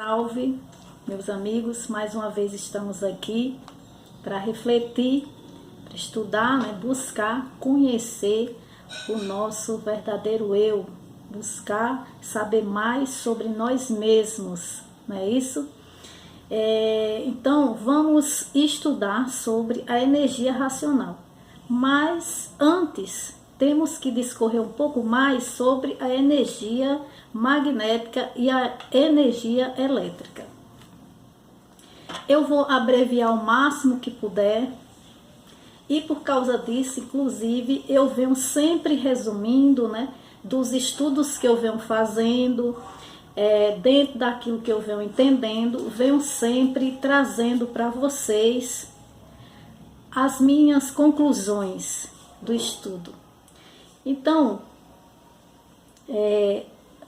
Salve, meus amigos, mais uma vez estamos aqui para refletir, para estudar, buscar conhecer o nosso verdadeiro eu, buscar saber mais sobre nós mesmos, não é isso? Então, vamos estudar sobre a energia racional, mas antes temos que discorrer um pouco mais sobre a energia magnética e a energia elétrica. Eu vou abreviar o máximo que puder e por causa disso, inclusive, eu venho sempre resumindo, dos estudos que eu venho fazendo, dentro daquilo que eu venho entendendo, venho sempre trazendo para vocês as minhas conclusões do estudo. Então,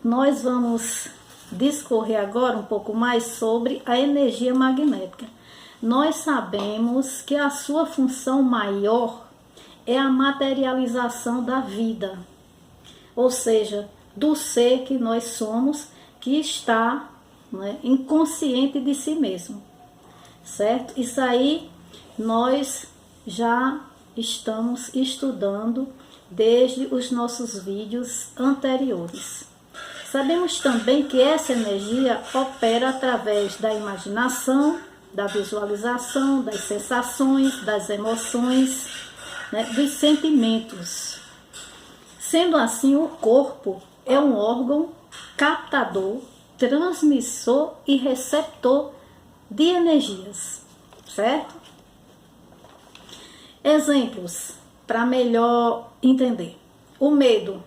nós vamos discorrer agora um pouco mais sobre a energia magnética. Nós sabemos que a sua função maior é a materialização da vida, ou seja, do ser que nós somos, que está inconsciente de si mesmo, certo? Isso aí nós já estamos estudando desde os nossos vídeos anteriores. Sabemos também que essa energia opera através da imaginação, da visualização, das sensações, das emoções, dos sentimentos. Sendo assim, o corpo é um órgão captador, transmissor e receptor de energias, certo? Exemplos para melhor entender. O medo,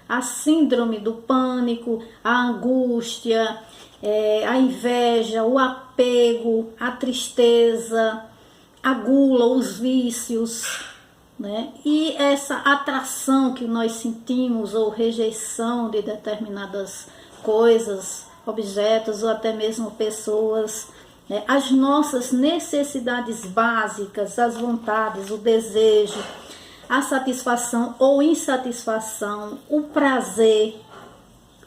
a síndrome do pânico, a angústia, a inveja, o apego, a tristeza, a gula, os vícios, e essa atração que nós sentimos ou rejeição de determinadas coisas, objetos ou até mesmo pessoas, as nossas necessidades básicas, as vontades, o desejo, a satisfação ou insatisfação, o prazer,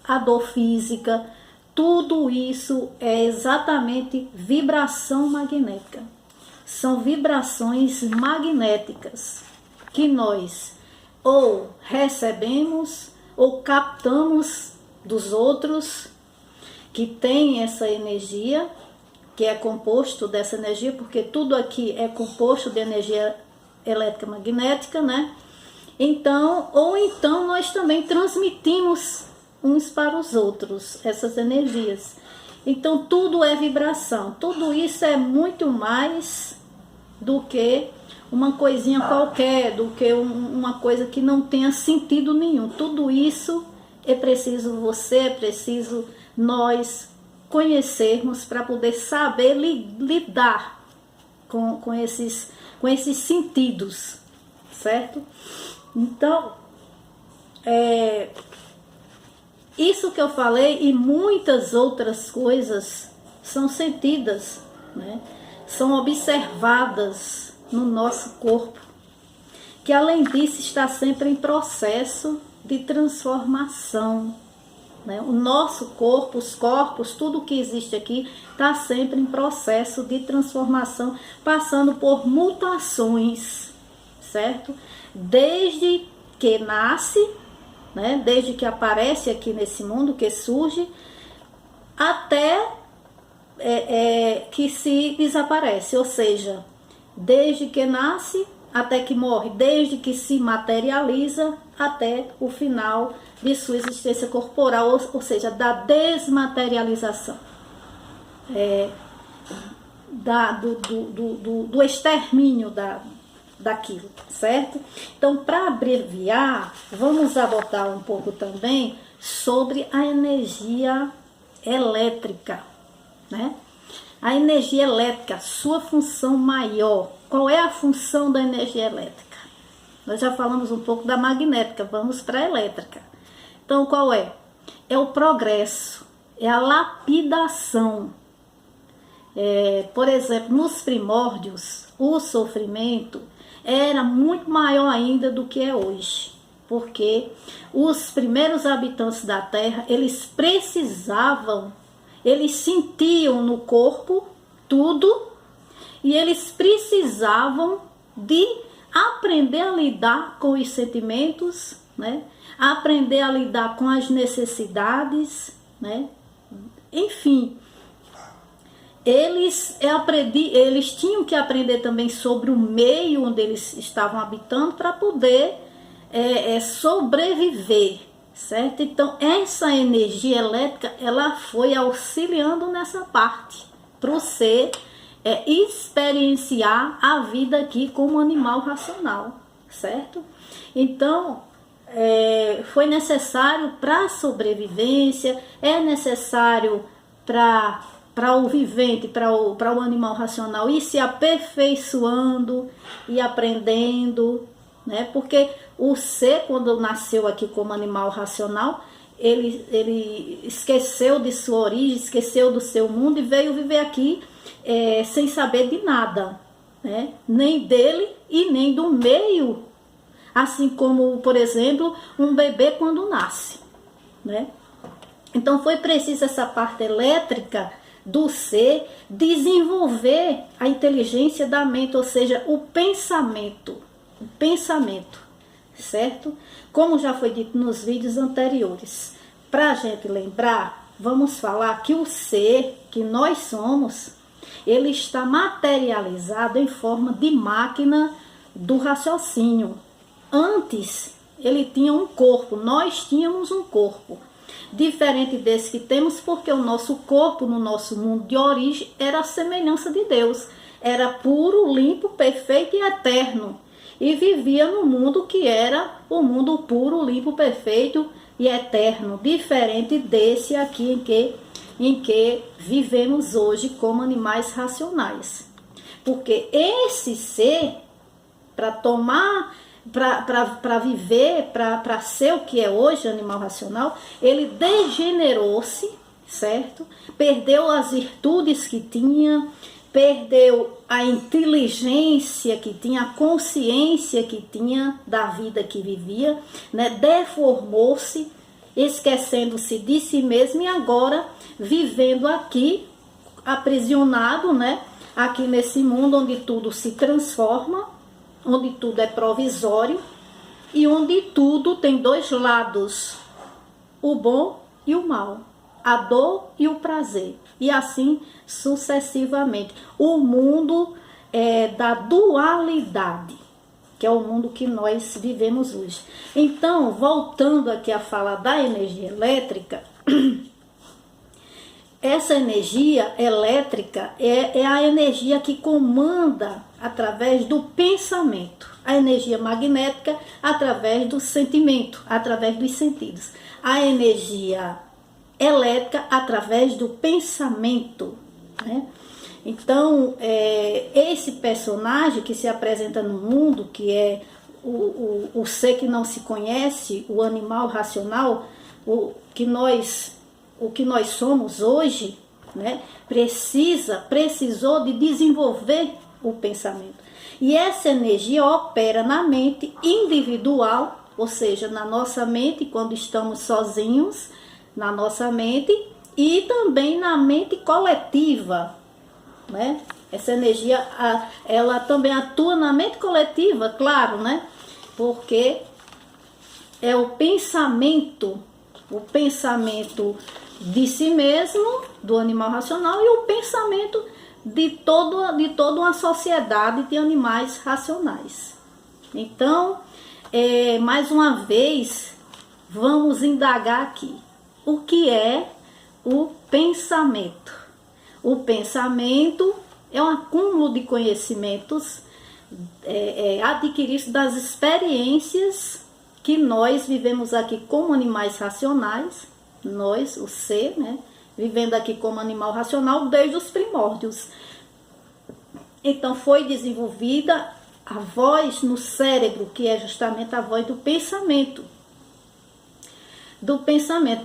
a dor física, tudo isso é exatamente vibração magnética. São vibrações magnéticas que nós ou recebemos ou captamos dos outros que têm essa energia, que é composto dessa energia, porque tudo aqui é composto de energia elétrica magnética, Então, ou então nós também transmitimos uns para os outros essas energias. Então, tudo é vibração. Tudo isso é muito mais do que uma coisinha qualquer, do que uma coisa que não tenha sentido nenhum. Tudo isso é preciso é preciso nós conhecermos para poder saber lidar com esses sentidos, certo? Então, isso que eu falei e muitas outras coisas são sentidas, são observadas no nosso corpo, que além disso está sempre em processo de transformação. O nosso corpo, os corpos, tudo que existe aqui está sempre em processo de transformação, passando por mutações, certo? Desde que nasce, desde que aparece aqui nesse mundo, que surge, até que se desaparece, ou seja, desde que nasce até que morre, desde que se materializa até o final de sua existência corporal, ou seja, da desmaterialização, do extermínio daquilo, certo? Então, para abreviar, vamos abordar um pouco também sobre a energia elétrica, A energia elétrica, sua função maior. Qual é a função da energia elétrica? Nós já falamos um pouco da magnética, vamos para a elétrica. Então, qual é? É o progresso, é a lapidação. Por exemplo, nos primórdios, o sofrimento era muito maior ainda do que é hoje. Porque os primeiros habitantes da Terra, eles precisavam eles sentiam no corpo tudo e eles precisavam de aprender a lidar com os sentimentos, né? Aprender a lidar com as necessidades, né? Enfim, eles tinham que aprender também sobre o meio onde eles estavam habitando para poder sobreviver, certo? Então, essa energia elétrica, ela foi auxiliando nessa parte, para o ser experienciar a vida aqui como animal racional, certo? Então, foi necessário para a sobrevivência, é necessário para o vivente, para o animal racional ir se aperfeiçoando e aprendendo, né? Porque o ser, quando nasceu aqui como animal racional, ele esqueceu de sua origem, esqueceu do seu mundo e veio viver aqui sem saber de nada, né? Nem dele e nem do meio, assim como, por exemplo, um bebê quando nasce, né? Então foi preciso essa parte elétrica do ser desenvolver a inteligência da mente, ou seja, o pensamento, certo? Como já foi dito nos vídeos anteriores. Para a gente lembrar, vamos falar que o ser que nós somos, ele está materializado em forma de máquina do raciocínio. Antes, ele tinha um corpo, nós tínhamos um corpo. Diferente desse que temos, porque o nosso corpo, no nosso mundo de origem, era a semelhança de Deus. Era puro, limpo, perfeito e eterno. E vivia no mundo que era o mundo puro, limpo, perfeito e eterno. Diferente desse aqui em que vivemos hoje como animais racionais. Porque esse ser, para tomar... para viver, para ser o que é hoje, animal racional, ele degenerou-se, certo? Perdeu as virtudes que tinha, perdeu a inteligência que tinha, a consciência que tinha da vida que vivia, né? Deformou-se, esquecendo-se de si mesmo e agora vivendo aqui, aprisionado, né? Aqui nesse mundo onde tudo se transforma, onde tudo é provisório e onde tudo tem dois lados, o bom e o mal, a dor e o prazer, e assim sucessivamente. O mundo da dualidade, que é o mundo que nós vivemos hoje. Então, voltando aqui a falar da energia elétrica, essa energia elétrica é a energia que comanda através do pensamento. A energia magnética através do sentimento, através dos sentidos. A energia elétrica através do pensamento, né? Então, esse personagem que se apresenta no mundo, que é o ser que não se conhece, o animal racional, o que nós somos hoje, né, precisou de desenvolver o pensamento. E essa energia opera na mente individual, ou seja, na nossa mente quando estamos sozinhos, na nossa mente, e também na mente coletiva, né? Essa energia, ela também atua na mente coletiva, claro, né? Porque é o pensamento de si mesmo, do animal racional, e o pensamento de toda uma sociedade de animais racionais. Então, mais uma vez, vamos indagar aqui. O que é o pensamento? O pensamento é um acúmulo de conhecimentos adquiridos das experiências que nós vivemos aqui como animais racionais, nós, o ser, né, vivendo aqui como animal racional desde os primórdios. Então foi desenvolvida a voz no cérebro, que é justamente a voz do pensamento.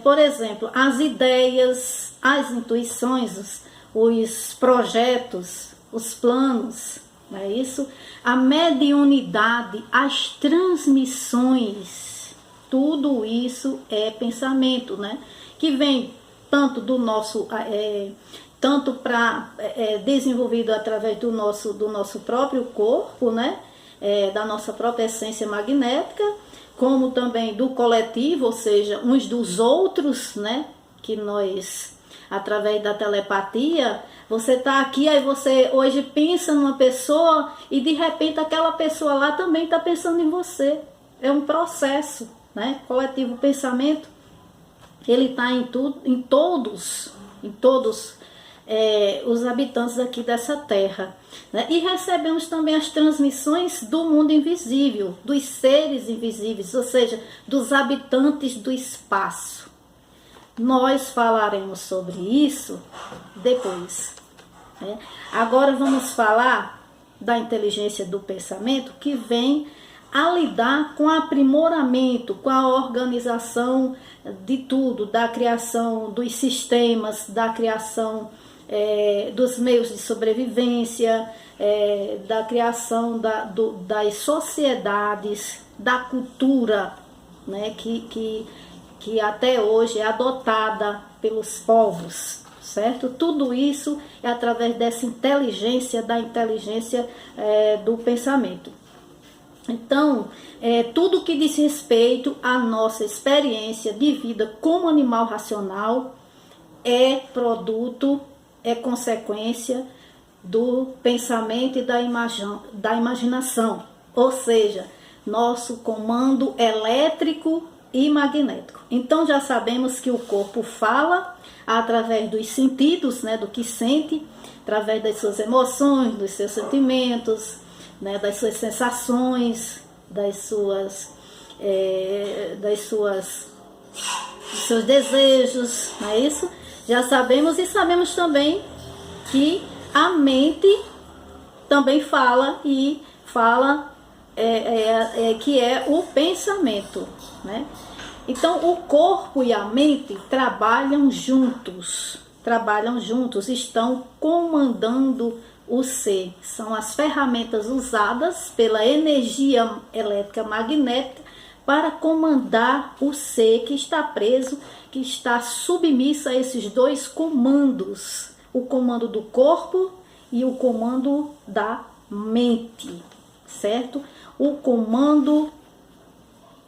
Por exemplo, as ideias, as intuições, os projetos, os planos, não é isso? A mediunidade, as transmissões, tudo isso é pensamento, né? Que vem tanto do nosso, tanto para desenvolvido através do nosso próprio corpo, né? Da nossa própria essência magnética, como também do coletivo, ou seja, uns dos outros, né? Que nós, através da telepatia, você está aqui, aí você hoje pensa numa pessoa e de repente aquela pessoa lá também está pensando em você. É um processo, né? Coletivo pensamento, ele está em tudo, em todos os habitantes aqui dessa terra, né? E recebemos também as transmissões do mundo invisível, dos seres invisíveis, ou seja, dos habitantes do espaço. Nós falaremos sobre isso depois, né? Agora vamos falar da inteligência do pensamento, que vem a lidar com o aprimoramento, com a organização de tudo, da criação dos sistemas, da criação dos meios de sobrevivência, da criação das sociedades, da cultura, né, que até hoje é adotada pelos povos, certo? Tudo isso é através dessa inteligência, da inteligência do pensamento. Então, tudo que diz respeito à nossa experiência de vida como animal racional é produto, é consequência do pensamento e da imaginação, ou seja, nosso comando elétrico e magnético. Então já sabemos que o corpo fala através dos sentidos, né, do que sente, através das suas emoções, dos seus sentimentos, né, das suas sensações, dos seus desejos, não é isso? Já sabemos, e sabemos também que a mente também fala, e fala que é o pensamento, né? Então o corpo e a mente trabalham juntos, estão comandando o ser. São as ferramentas usadas pela energia elétrica magnética para comandar o ser que está preso, que está submisso a esses dois comandos, o comando do corpo e o comando da mente, certo? O comando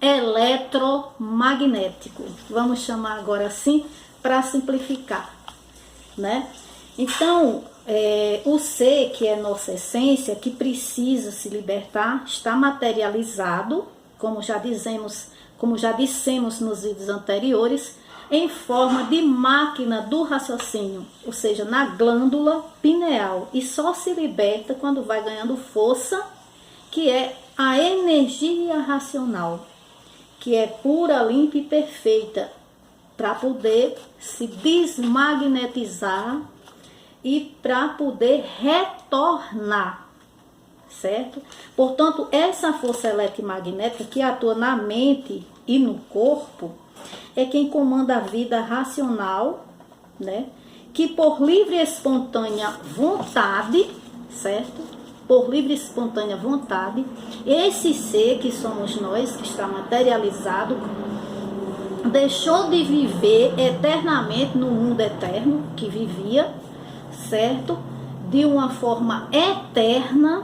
eletromagnético, vamos chamar agora assim para simplificar, né? Então, o ser, que é nossa essência, que precisa se libertar, está materializado, como já dissemos nos vídeos anteriores, em forma de máquina do raciocínio, ou seja, na glândula pineal, e só se liberta quando vai ganhando força, que é a energia racional, que é pura, limpa e perfeita, para poder se desmagnetizar e para poder retornar, certo? Portanto, essa força eletromagnética que atua na mente e no corpo é quem comanda a vida racional, né? Que por livre e espontânea vontade, certo? Por livre e espontânea vontade, esse ser que somos nós, que está materializado, deixou de viver eternamente no mundo eterno que vivia, certo? De uma forma eterna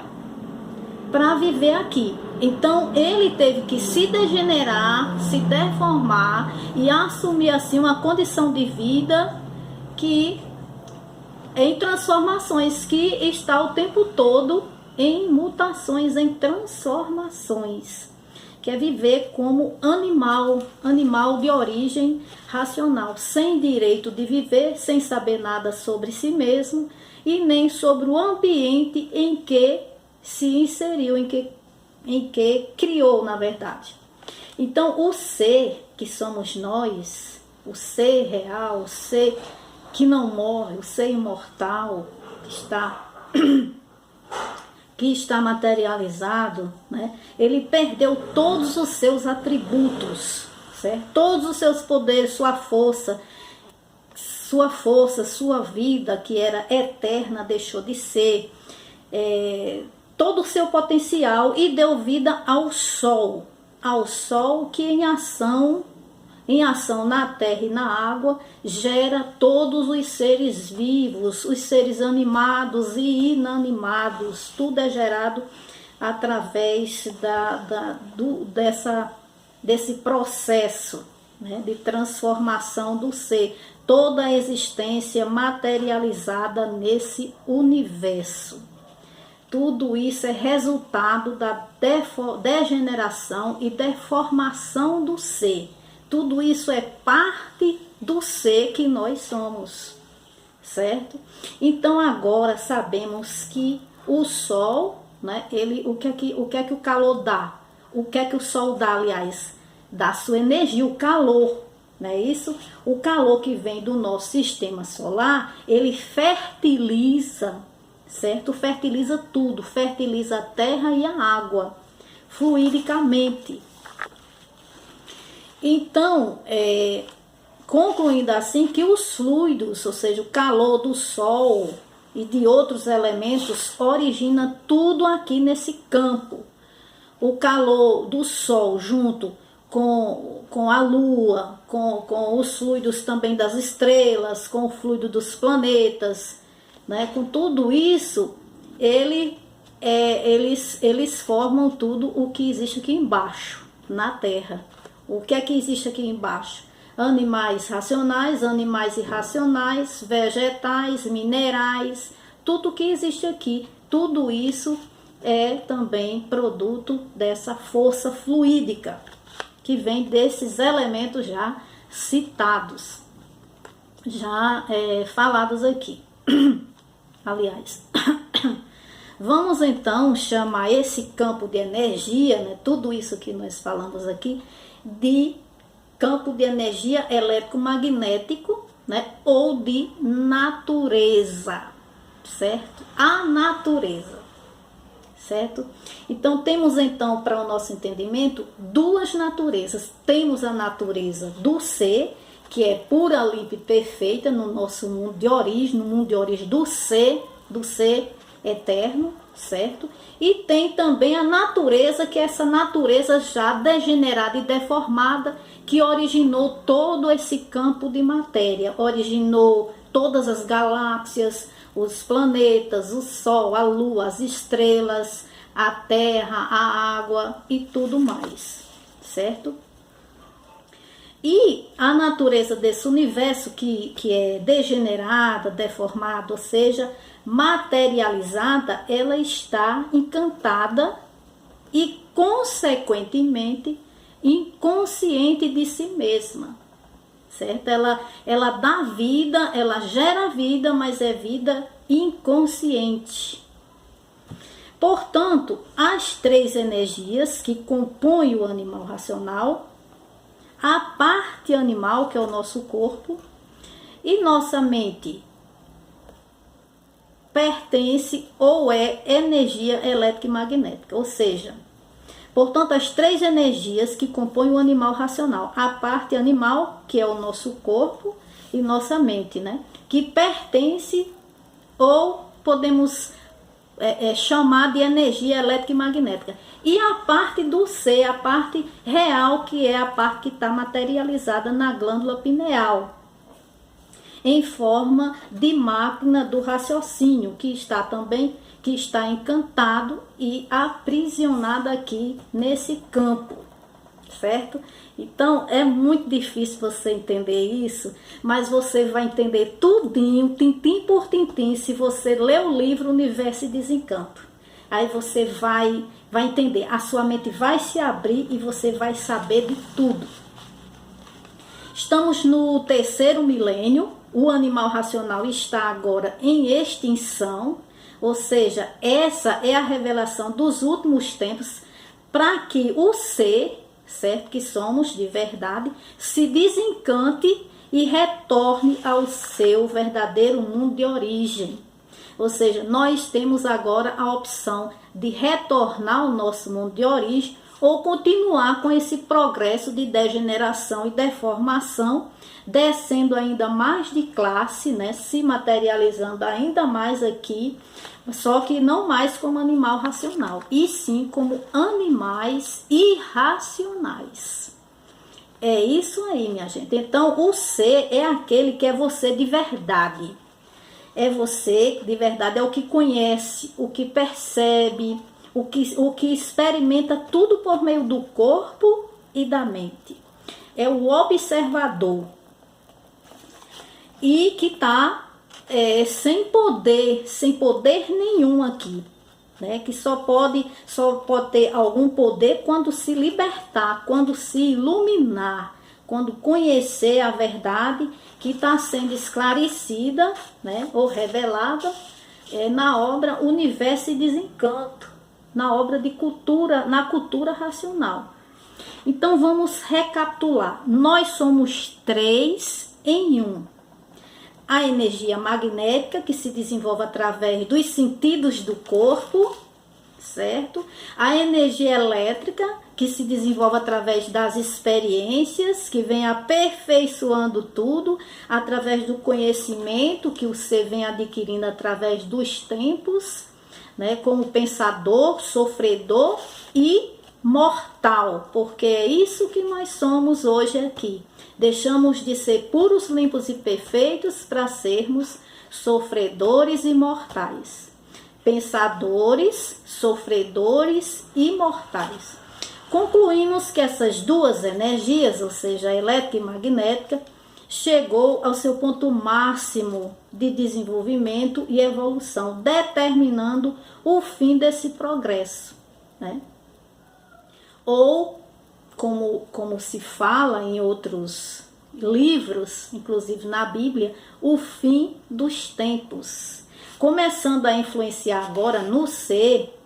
para viver aqui. Então ele teve que se degenerar, se deformar e assumir assim uma condição de vida que em transformações, que está o tempo todo em mutações, em transformações. Quer viver como animal de origem racional, sem direito de viver, sem saber nada sobre si mesmo e nem sobre o ambiente em que se inseriu, em que criou, na verdade. Então, o ser que somos nós, o ser real, o ser que não morre, o ser imortal, que está materializado, né? Ele perdeu todos os seus atributos, certo? Todos os seus poderes, sua força, sua vida, que era eterna, deixou de ser, todo o seu potencial, e deu vida ao sol que em ação em ação na terra e na água, gera todos os seres vivos, os seres animados e inanimados. Tudo é gerado através desse processo, né, de transformação do ser. Toda a existência materializada nesse universo. Tudo isso é resultado da degeneração e deformação do ser. Tudo isso é parte do ser que nós somos, certo? Então agora sabemos que o Sol, né, o que é que o calor dá? O que é que o Sol dá, aliás? Dá sua energia, o calor, não é isso? O calor que vem do nosso sistema solar, ele fertiliza, certo? Fertiliza tudo, fertiliza a terra e a água, fluidicamente. Então, concluindo assim que os fluidos, ou seja, o calor do Sol e de outros elementos, origina tudo aqui nesse campo. O calor do Sol junto com a Lua, com os fluidos também das estrelas, com o fluido dos planetas, né? Com tudo isso, eles formam tudo o que existe aqui embaixo, na Terra. O que é que existe aqui embaixo? Animais racionais, animais irracionais, vegetais, minerais, tudo que existe aqui, tudo isso é também produto dessa força fluídica, que vem desses elementos já citados, já falados aqui. Aliás, vamos então chamar esse campo de energia, né, tudo isso que nós falamos aqui, de campo de energia eletromagnético, né, ou de natureza, certo? A natureza, certo? Então temos então, para o nosso entendimento, duas naturezas. Temos a natureza do ser, que é pura, limpa e perfeita no nosso mundo de origem, no mundo de origem do ser eterno, certo? E tem também a natureza, que é essa natureza já degenerada e deformada, que originou todo esse campo de matéria, originou todas as galáxias, os planetas, o Sol, a Lua, as estrelas, a terra, a água e tudo mais, certo? E a natureza desse universo que é degenerada, deformada, ou seja, materializada, ela está encantada e, consequentemente, inconsciente de si mesma, certo? Ela dá vida, ela gera vida, mas é vida inconsciente. Portanto, as três energias que compõem o animal racional, a parte animal, que é o nosso corpo, e nossa mente, pertence ou é energia elétrica e magnética, ou seja, portanto, as três energias que compõem o animal racional, a parte animal, que é o nosso corpo, e nossa mente, né, que pertence ou podemos chamar de energia elétrica e magnética. E a parte do ser, a parte real, que é a parte que está materializada na glândula pineal, em forma de máquina do raciocínio, que está encantado e aprisionado aqui nesse campo, certo? Então, é muito difícil você entender isso, mas você vai entender tudinho, tintim por tintim, se você ler o livro Universo e Desencanto. Aí você vai entender, a sua mente vai se abrir e você vai saber de tudo. Estamos no 3º milênio, o animal racional está agora em extinção, ou seja, essa é a revelação dos últimos tempos para que o ser, certo, que somos de verdade, se desencante e retorne ao seu verdadeiro mundo de origem. Ou seja, nós temos agora a opção de retornar ao nosso mundo de origem ou continuar com esse progresso de degeneração e deformação, descendo ainda mais de classe, né, se materializando ainda mais aqui, só que não mais como animal racional, e sim como animais irracionais. É isso aí, minha gente. Então, o ser é aquele que é você de verdade. É você de verdade, é o que conhece, o que percebe, o que experimenta tudo por meio do corpo e da mente. É o observador. E que está sem poder nenhum aqui. Né? Que só pode ter algum poder quando se libertar, quando se iluminar, quando conhecer a verdade que está sendo esclarecida, né? Ou revelada na obra Universo e Desencanto, na obra de cultura, na cultura racional. Então vamos recapitular. Nós somos 3 em 1. A energia magnética, que se desenvolve através dos sentidos do corpo, certo? A energia elétrica, que se desenvolve através das experiências, que vem aperfeiçoando tudo, através do conhecimento que o ser vem adquirindo através dos tempos, né? Como pensador, sofredor e mortal, porque é isso que nós somos hoje aqui. Deixamos de ser puros, limpos e perfeitos para sermos sofredores e mortais. Pensadores, sofredores e mortais. Concluímos que essas duas energias, ou seja, a elétrica e magnética, chegou ao seu ponto máximo de desenvolvimento e evolução, determinando o fim desse progresso, né? Ou como se fala em outros livros, inclusive na Bíblia, o fim dos tempos. Começando a influenciar agora no ser,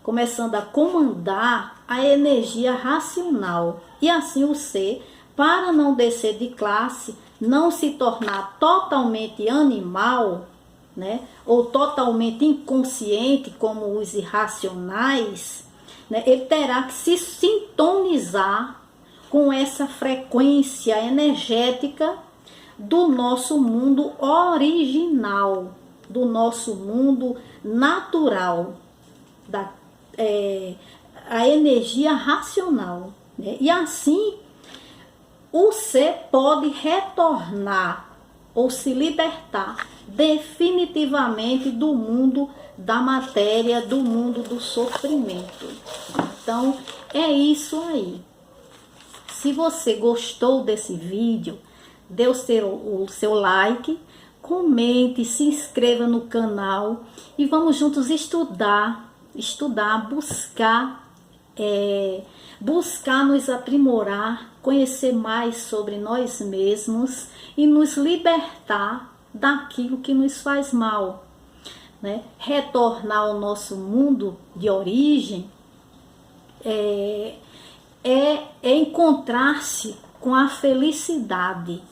começando a comandar a energia racional. E assim o ser, para não descer de classe, não se tornar totalmente animal, né, ou totalmente inconsciente como os irracionais, né, ele terá que se sintonizar com essa frequência energética do nosso mundo original, do nosso mundo natural, a energia racional, né? E assim o ser pode retornar ou se libertar definitivamente do mundo da matéria, do mundo do sofrimento. Então, é isso aí. Se você gostou desse vídeo, dê o seu like, comente, se inscreva no canal e vamos juntos estudar, buscar nos aprimorar, conhecer mais sobre nós mesmos e nos libertar daquilo que nos faz mal, né? Retornar ao nosso mundo de origem é encontrar-se com a felicidade,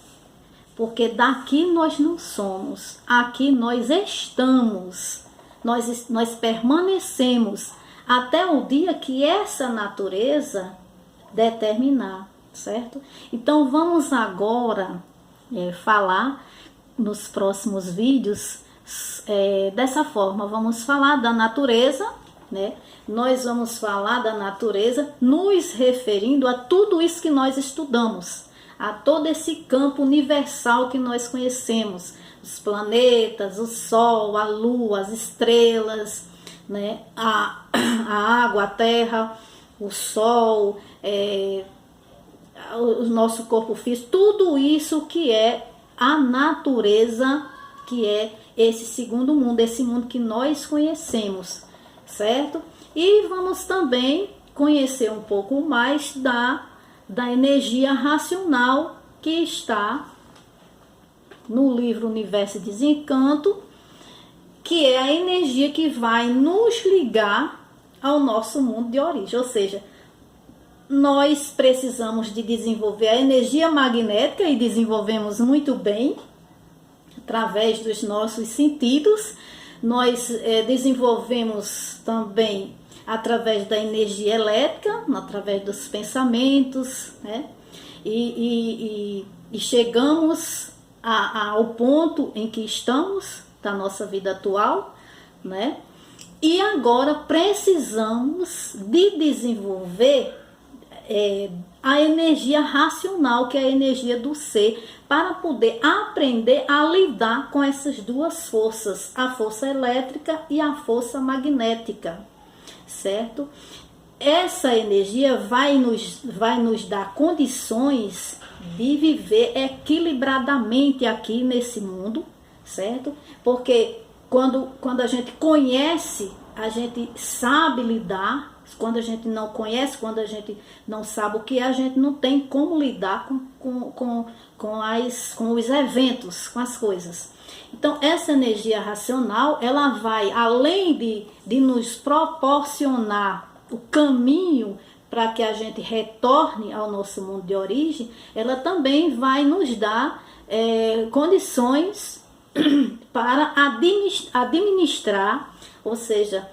porque daqui nós não somos, aqui nós estamos, nós permanecemos até o dia que essa natureza determinar, certo? Então vamos agora falar nos próximos vídeos dessa forma. Vamos falar da natureza, né? Nós vamos falar da natureza nos referindo a tudo isso que nós estudamos, a todo esse campo universal que nós conhecemos, os planetas, o Sol, a Lua, as estrelas, né? A água, a terra, o Sol, o nosso corpo físico, tudo isso que é a natureza, que é esse segundo mundo, esse mundo que nós conhecemos, certo? E vamos também conhecer um pouco mais da energia racional que está no livro Universo e Desencanto, que é a energia que vai nos ligar ao nosso mundo de origem. Ou seja, nós precisamos de desenvolver a energia magnética e desenvolvemos muito bem através dos nossos sentidos. Nós desenvolvemos também através da energia elétrica, através dos pensamentos, né? E chegamos ao ponto em que estamos da nossa vida atual, né? E agora precisamos de desenvolver a energia racional, que é a energia do ser, para poder aprender a lidar com essas duas forças, a força elétrica e a força magnética, certo? Essa energia vai nos dar condições de viver equilibradamente aqui nesse mundo, certo? Porque quando a gente conhece, a gente sabe lidar. Quando a gente não conhece, quando a gente não sabe o que é, a gente não tem como lidar com os eventos, com as coisas. Então, essa energia racional, ela vai, além de nos proporcionar o caminho para que a gente retorne ao nosso mundo de origem, ela também vai nos dar condições para administrar, ou seja,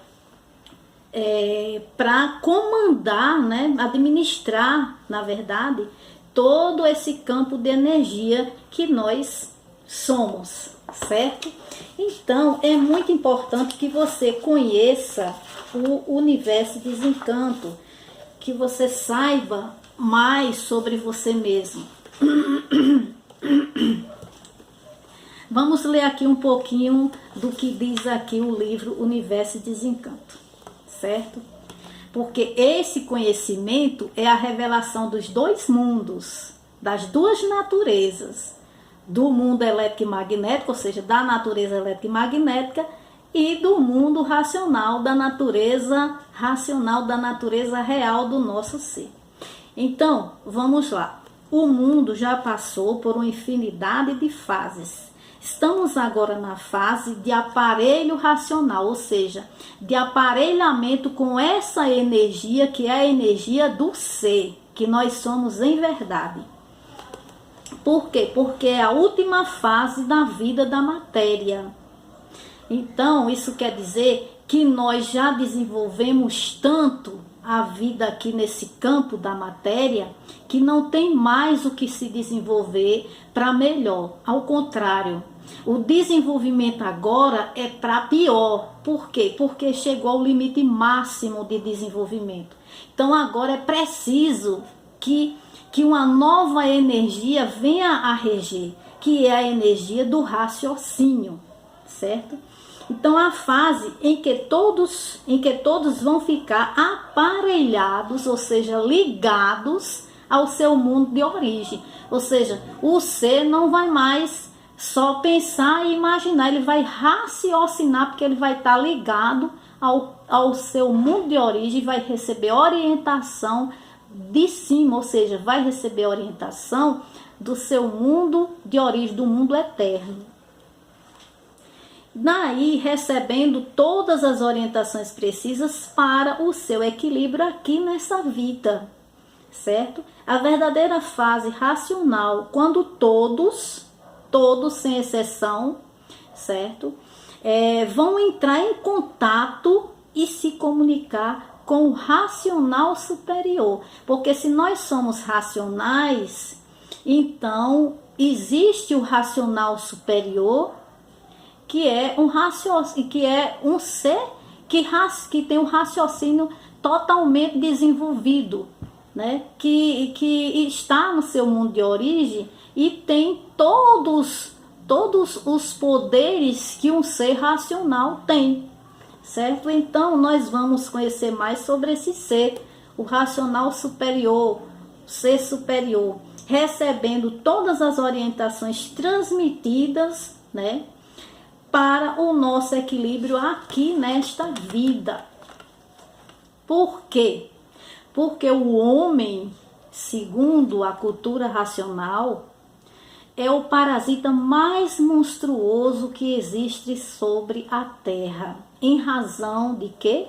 para comandar, né, administrar, na verdade, todo esse campo de energia que nós somos, certo? Então, é muito importante que você conheça o universo Desencanto, que você saiba mais sobre você mesmo. Vamos ler aqui um pouquinho do que diz aqui o livro Universo Desencanto, certo? Porque esse conhecimento é a revelação dos dois mundos, das duas naturezas, do mundo elétrico e magnético, ou seja, da natureza elétrica e magnética, e do mundo racional, da natureza real do nosso ser. Então, vamos lá. O mundo já passou por uma infinidade de fases. Estamos agora na fase de aparelho racional, ou seja, de aparelhamento com essa energia que é a energia do ser, que nós somos em verdade. Por quê? Porque é a última fase da vida da matéria. Então, isso quer dizer que nós já desenvolvemos tanto a vida aqui nesse campo da matéria que não tem mais o que se desenvolver para melhor. Ao contrário, o desenvolvimento agora é para pior. Por quê? Porque chegou ao limite máximo de desenvolvimento. Então agora é preciso que uma nova energia venha a reger, que é a energia do raciocínio, certo? Então a fase em que todos vão ficar aparelhados, ou seja, ligados ao seu mundo de origem. Ou seja, o ser não vai mais só pensar e imaginar, ele vai raciocinar, porque ele vai estar ligado ao seu mundo de origem, vai receber orientação de cima, ou seja, vai receber orientação do seu mundo de origem, do mundo eterno. Daí, recebendo todas as orientações precisas para o seu equilíbrio aqui nessa vida, certo? A verdadeira fase racional, quando todos sem exceção, certo? Vão entrar em contato e se comunicar com o racional superior. Porque se nós somos racionais, então existe o racional superior, que é um ser que tem um raciocínio totalmente desenvolvido, né? Que está no seu mundo de origem e tem todos os poderes que um ser racional tem, certo? Então nós vamos conhecer mais sobre esse ser, o racional superior, o ser superior, recebendo todas as orientações transmitidas, né, para o nosso equilíbrio aqui nesta vida. Por quê? Porque o homem, segundo a cultura racional, é o parasita mais monstruoso que existe sobre a Terra. Em razão de quê?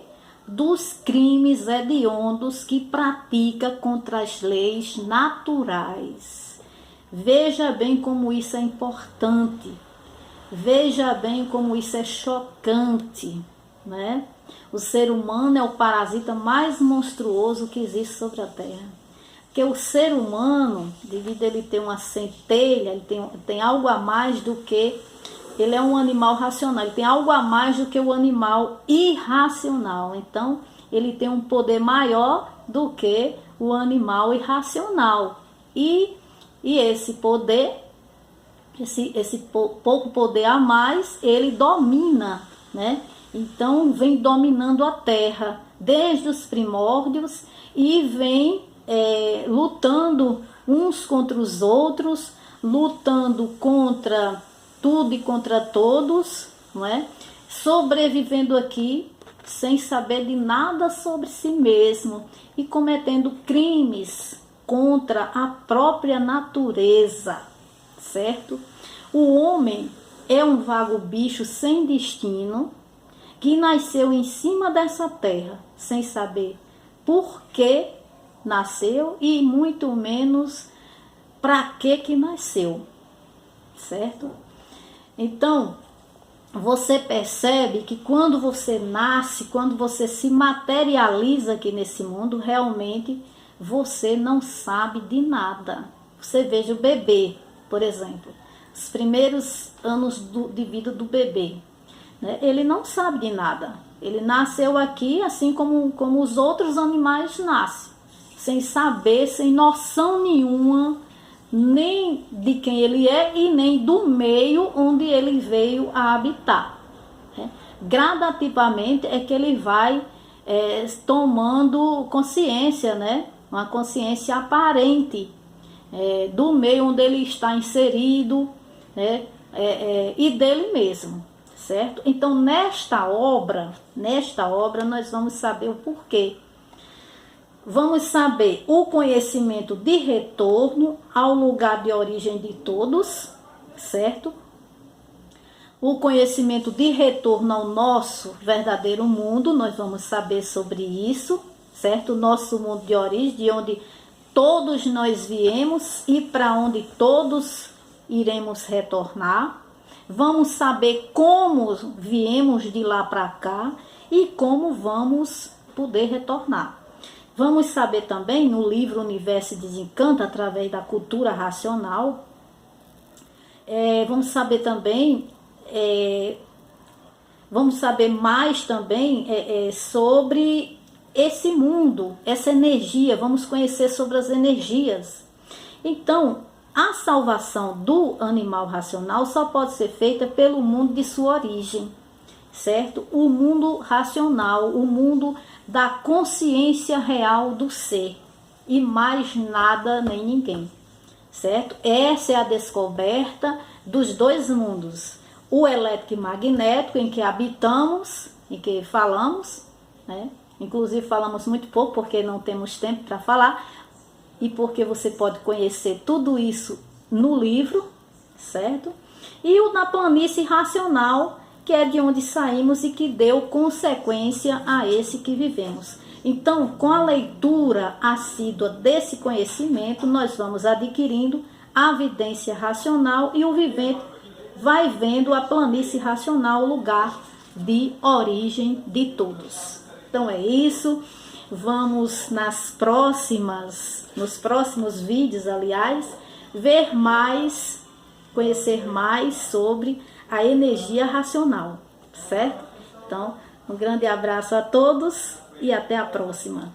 Dos crimes hediondos que pratica contra as leis naturais. Veja bem como isso é importante. Veja bem como isso é chocante, né? O ser humano é o parasita mais monstruoso que existe sobre a Terra. Porque o ser humano, devido a ele ter uma centelha, ele tem algo a mais do que... Ele é um animal racional, ele tem algo a mais do que o animal irracional. Então, ele tem um poder maior do que o animal irracional. E esse poder, esse pouco poder a mais, ele domina, né? Então vem dominando a terra desde os primórdios e vem lutando uns contra os outros, lutando contra tudo e contra todos, não é? Sobrevivendo aqui sem saber de nada sobre si mesmo e cometendo crimes contra a própria natureza, certo? O homem é um vago bicho sem destino que nasceu em cima dessa terra sem saber por que nasceu e muito menos para que nasceu, certo? Então, você percebe que quando você nasce, quando você se materializa aqui nesse mundo, realmente você não sabe de nada. Você veja o bebê, por exemplo, os primeiros anos de vida do bebê, né? Ele não sabe de nada. Ele nasceu aqui assim como os outros animais nascem, sem saber, sem noção nenhuma, nem de quem ele é e nem do meio onde ele veio a habitar, né? Gradativamente é que ele vai tomando consciência, né? Uma consciência aparente do meio onde ele está inserido, né? E dele mesmo, certo? Então nesta obra nós vamos saber o porquê. Vamos saber o conhecimento de retorno ao lugar de origem de todos, certo? O conhecimento de retorno ao nosso verdadeiro mundo, nós vamos saber sobre isso, certo? Nosso mundo de origem, de onde todos nós viemos e para onde todos iremos retornar. Vamos saber como viemos de lá para cá e como vamos poder retornar. Vamos saber também, no livro Universo e Desencanto, através da cultura racional, vamos saber também, vamos saber mais também sobre esse mundo, essa energia, vamos conhecer sobre as energias. Então, a salvação do animal racional só pode ser feita pelo mundo de sua origem, certo? O mundo racional, o mundo da consciência real do ser e mais nada nem ninguém, certo? Essa é a descoberta dos dois mundos, o elétrico e magnético em que habitamos, em que falamos, né? Inclusive falamos muito pouco porque não temos tempo para falar e porque você pode conhecer tudo isso no livro, certo? E o da planície racional, que é de onde saímos e que deu consequência a esse que vivemos. Então, com a leitura assídua desse conhecimento, nós vamos adquirindo a vidência racional e o vivente vai vendo a planície racional, o lugar de origem de todos. Então é isso. Vamos nos próximos vídeos, aliás, ver mais, conhecer mais sobre a energia racional, certo? Então, um grande abraço a todos e até a próxima.